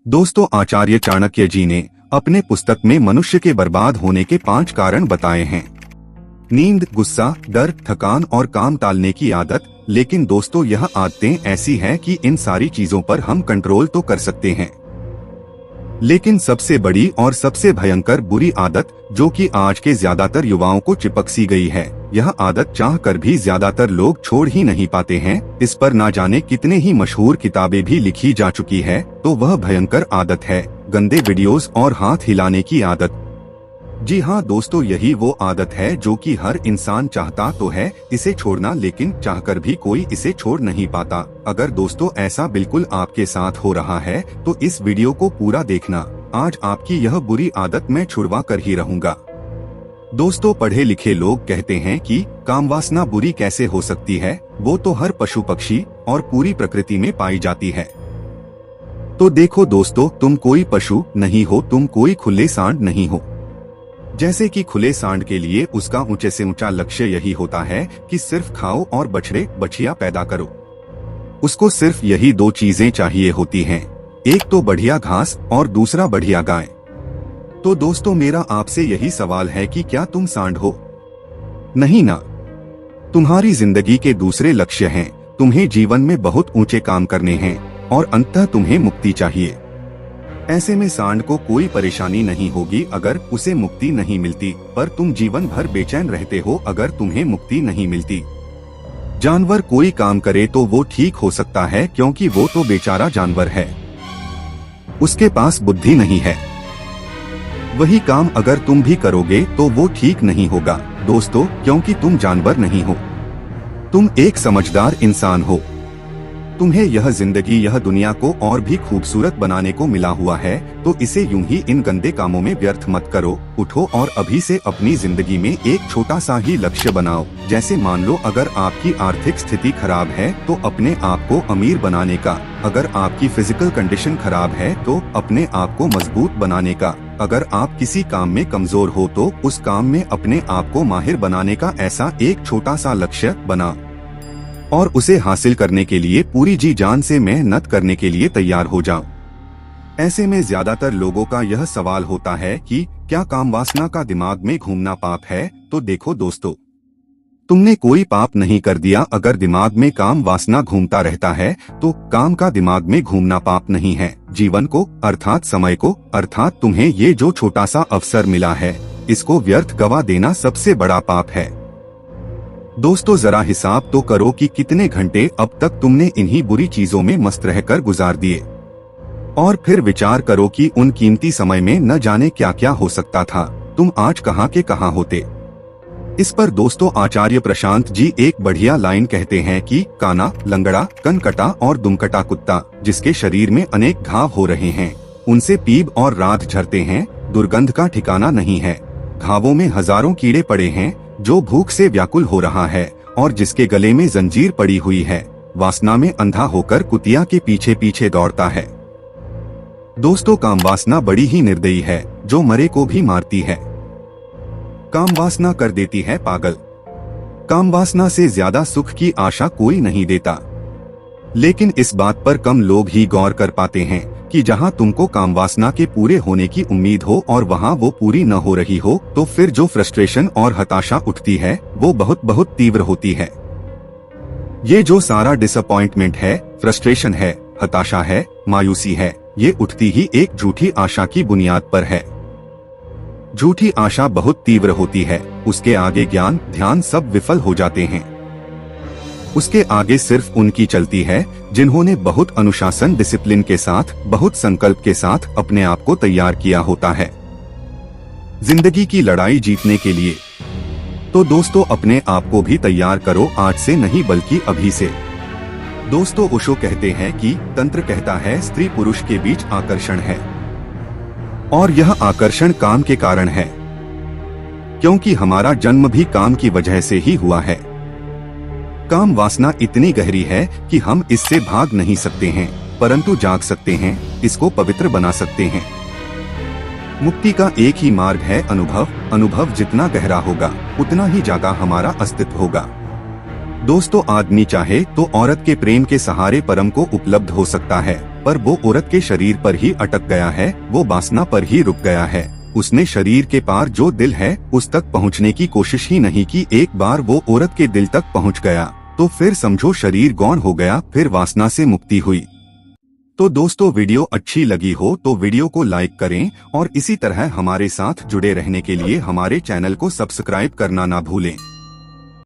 दोस्तों, आचार्य चाणक्य जी ने अपने पुस्तक में मनुष्य के बर्बाद होने के 5 कारण बताए हैं। नींद, गुस्सा, डर, थकान और काम टालने की आदत। लेकिन दोस्तों, यह आदतें ऐसी हैं कि इन सारी चीजों पर हम कंट्रोल तो कर सकते हैं, लेकिन सबसे बड़ी और सबसे भयंकर बुरी आदत जो कि आज के ज्यादातर युवाओं को चिपक सी गई है, यह आदत चाहकर भी ज्यादातर लोग छोड़ ही नहीं पाते हैं। इस पर ना जाने कितने ही मशहूर किताबें भी लिखी जा चुकी है। तो वह भयंकर आदत है गंदे वीडियोस और हाथ हिलाने की आदत। जी हाँ दोस्तों, यही वो आदत है जो कि हर इंसान चाहता तो है इसे छोड़ना, लेकिन चाहकर भी कोई इसे छोड़ नहीं पाता। अगर दोस्तों ऐसा बिल्कुल आपके साथ हो रहा है तो इस वीडियो को पूरा देखना। आज आपकी यह बुरी आदत मैं छुड़वा कर ही रहूंगा। दोस्तों, पढ़े लिखे लोग कहते हैं कि कामवासना बुरी कैसे हो सकती है, वो तो हर पशु पक्षी और पूरी प्रकृति में पाई जाती है। तो देखो दोस्तों, तुम कोई पशु नहीं हो, तुम कोई खुले सांड नहीं हो। जैसे कि खुले सांड के लिए उसका ऊंचे से ऊंचा लक्ष्य यही होता है कि सिर्फ खाओ और बछड़े बछिया पैदा करो। उसको सिर्फ यही 2 चीजें चाहिए होती हैं, एक तो बढ़िया घास और दूसरा बढ़िया गाय। तो दोस्तों, मेरा आपसे यही सवाल है कि क्या तुम सांड हो? नहीं ना। तुम्हारी जिंदगी के दूसरे लक्ष्य हैं, तुम्हें जीवन में बहुत ऊंचे काम करने हैं और अंततः तुम्हें मुक्ति चाहिए। ऐसे में सांड को कोई परेशानी नहीं होगी अगर उसे मुक्ति नहीं मिलती, पर तुम जीवन भर बेचैन रहते हो अगर तुम्हें मुक्ति नहीं मिलती। जानवर कोई काम करे तो वो ठीक हो सकता है, क्योंकि वो तो बेचारा जानवर है, उसके पास बुद्धि नहीं है। वही काम अगर तुम भी करोगे तो वो ठीक नहीं होगा दोस्तों, क्योंकि तुम जानवर नहीं हो, तुम एक समझदार इंसान हो। तुम्हें यह जिंदगी, यह दुनिया को और भी खूबसूरत बनाने को मिला हुआ है, तो इसे यूं ही इन गंदे कामों में व्यर्थ मत करो। उठो और अभी से अपनी जिंदगी में एक छोटा सा ही लक्ष्य बनाओ। जैसे मान लो, अगर आपकी आर्थिक स्थिति खराब है तो अपने आप को अमीर बनाने का, अगर आपकी फिजिकल कंडीशन खराब है तो अपने आप को मजबूत बनाने का, अगर आप किसी काम में कमजोर हो तो उस काम में अपने आप को माहिर बनाने का, ऐसा एक छोटा सा लक्ष्य बना और उसे हासिल करने के लिए पूरी जी जान से मेहनत करने के लिए तैयार हो जाओ। ऐसे में ज्यादातर लोगों का यह सवाल होता है कि क्या काम वासना का दिमाग में घूमना पाप है? तो देखो दोस्तों, तुमने कोई पाप नहीं कर दिया। अगर दिमाग में काम वासना घूमता रहता है तो काम का दिमाग में घूमना पाप नहीं है। जीवन को अर्थात समय को, अर्थात तुम्हें ये जो छोटा सा अवसर मिला है, इसको व्यर्थ गवा देना सबसे बड़ा पाप है। दोस्तों, जरा हिसाब तो करो कि कितने घंटे अब तक तुमने इन्हीं बुरी चीजों में मस्त रहकर गुजार दिए, और फिर विचार करो कि उन कीमती समय में न जाने क्या क्या हो सकता था। तुम आज कहाँ के कहाँ होते। इस पर दोस्तों आचार्य प्रशांत जी एक बढ़िया लाइन कहते हैं कि काना, लंगड़ा, कनकटा और दुमकटा कुत्ता जिसके शरीर में अनेक घाव हो रहे हैं, उनसे पीप और राध झरते हैं, दुर्गंध का ठिकाना नहीं है। घावों में हजारों कीड़े पड़े हैं, जो भूख से व्याकुल हो रहा है और जिसके गले में जंजीर पड़ी हुई है, वासना में अंधा होकर कुतिया के पीछे पीछे दौड़ता है। दोस्तों, काम वासना बड़ी ही निर्दयी है, जो मरे को भी मारती है। काम वासना कर देती है पागल। काम वासना से ज्यादा सुख की आशा कोई नहीं देता, लेकिन इस बात पर कम लोग ही गौर कर पाते हैं कि जहां तुमको काम वासना के पूरे होने की उम्मीद हो और वहां वो पूरी न हो रही हो, तो फिर जो फ्रस्ट्रेशन और हताशा उठती है वो बहुत बहुत तीव्र होती है। ये जो सारा डिसअपॉइंटमेंट है, फ्रस्ट्रेशन है, हताशा है, मायूसी है, ये उठती ही एक झूठी आशा की बुनियाद पर है। झूठी आशा बहुत तीव्र होती है, उसके आगे ज्ञान, ध्यान सब विफल हो जाते हैं। उसके आगे सिर्फ उनकी चलती है जिन्होंने बहुत अनुशासन, डिसिप्लिन के साथ, बहुत संकल्प के साथ अपने आप को तैयार किया होता है जिंदगी की लड़ाई जीतने के लिए। तो दोस्तों, अपने आप को भी तैयार करो, आज से नहीं बल्कि अभी से। दोस्तों, ओशो कहते हैं कि तंत्र कहता है स्त्री पुरुष के बीच आकर्षण है, और यह आकर्षण काम के कारण है, क्योंकि हमारा जन्म भी काम की वजह से ही हुआ है। काम वासना इतनी गहरी है कि हम इससे भाग नहीं सकते हैं, परंतु जाग सकते हैं, इसको पवित्र बना सकते हैं। मुक्ति का एक ही मार्ग है अनुभव। अनुभव जितना गहरा होगा उतना ही जागा हमारा अस्तित्व होगा। दोस्तों, आदमी चाहे तो औरत के प्रेम के सहारे परम को उपलब्ध हो सकता है, पर वो औरत के शरीर पर ही अटक गया है, वो वासना पर ही रुक गया है। उसने शरीर के पार जो दिल है उस तक पहुंचने की कोशिश ही नहीं की। एक बार वो औरत के दिल तक पहुंच गया तो फिर समझो शरीर गौण हो गया, फिर वासना से मुक्ति हुई। तो दोस्तों, वीडियो अच्छी लगी हो तो वीडियो को लाइक करें और इसी तरह हमारे साथ जुड़े रहने के लिए हमारे चैनल को सब्सक्राइब करना ना भूलें।